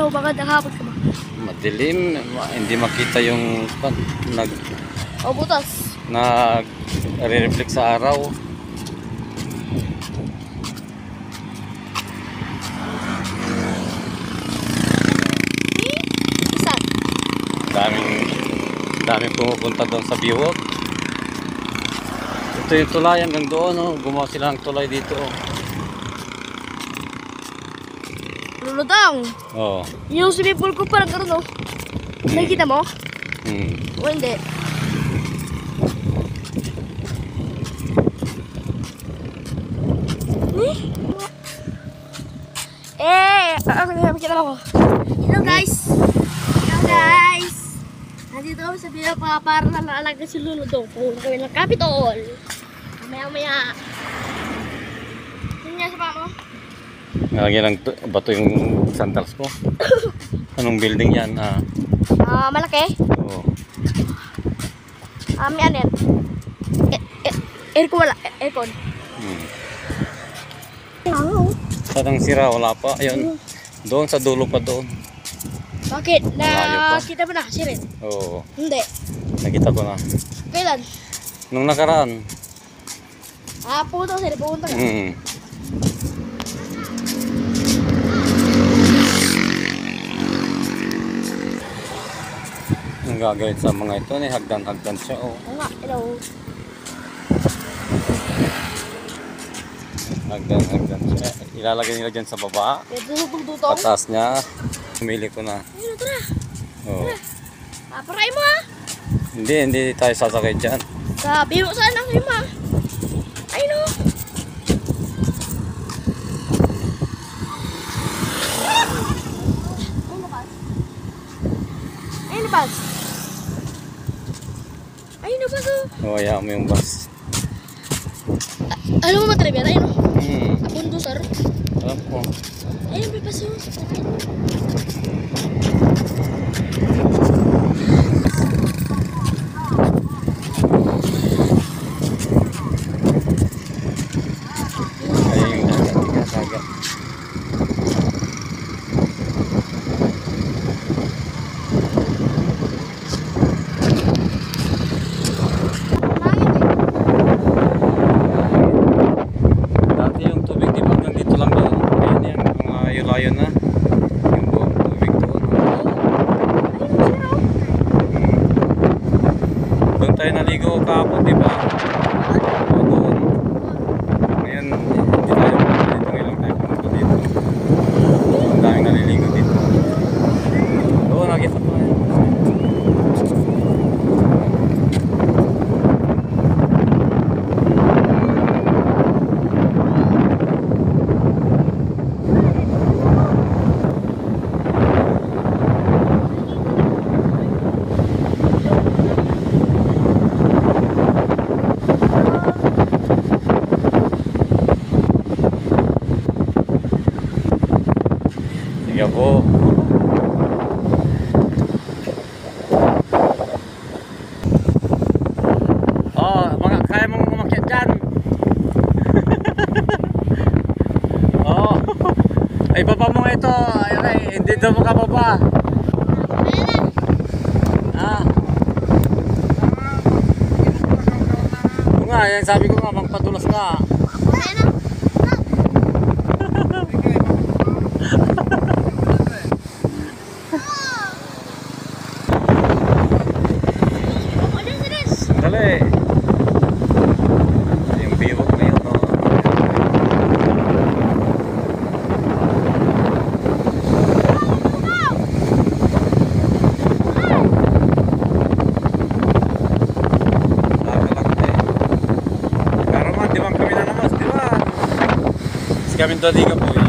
O baka nakapag ka ba? Madilim, hindi makita yung O butas. nag-re-reflect sa araw. Isa. Daming pumupunta doon sa Biwok. Ito yung tulay hanggang doon, oh. Gumawa sila ng tulay dito, oh. Lulutang. Oh. Yung swimming pool ko parang gano'n, no? Nakikita mo? O hindi? Nakikita ako. Hello guys! Hello guys! Nandito kami sa Biwok para nalaalaga si Lulutang. Pumunta kami ng Capitol. Mamaya-maya. Yun nga sa pamo. Nalagyan ng bato yung sandals ko. Anong building yan? Malaki? Oo. May ano yan? Aircon wala. Aircon. Sarang sira, wala pa. Ayun. Doon sa dulo pa doon. Bakit? Malayo pa. Nakita mo na? Sirin? Oo. Hindi. Nakita ko na. Kailan? Nung nakaraan. Pumunta ka sila. Pumunta ka. Ang gagawin sa mga ito, hagdan-hagdan siya. Oh. Oo nga. Hello. Hagdan siya. Ilalagay nila dyan sa baba. Tutong-tutong. Pataas niya. Pumili ko na. Ayun, tara. Oo. Paparay mo ha. Hindi tayo sasakay dyan. Sa Biwok sana kayo ma. Ayun o. Ayun na bus. Ayun na bus o. Oo, hayaan mo yung bus. Alam mo matribya? Ayun o. Hmm. Abundo sir. Alam ko. Ayun may bus o. Ayun yung dagat. Dati yung tubig di ba hanggang dito lang doon. Ayun yan, mga layo na. Yung buong tubig doon. Doon tayo naligo kahapon di ba? O doon. Ngayon, hindi tayo pumunta dito. Ngayon lang tayo pumunta dito. Ang daming naliligo dito. Doon, nakita ko na yun. Sige po. Oh, mga kaya mong umakyat dyan. Oh. Ay, baba mo ito. Ay, hindi daw makababa. Oo nga, yan sabi ko nga, magpadulas nga. Dali. Yung Biwok na yun, oh. Pero man, di ba kami na naman, di ba? Kasi kami dali ka po.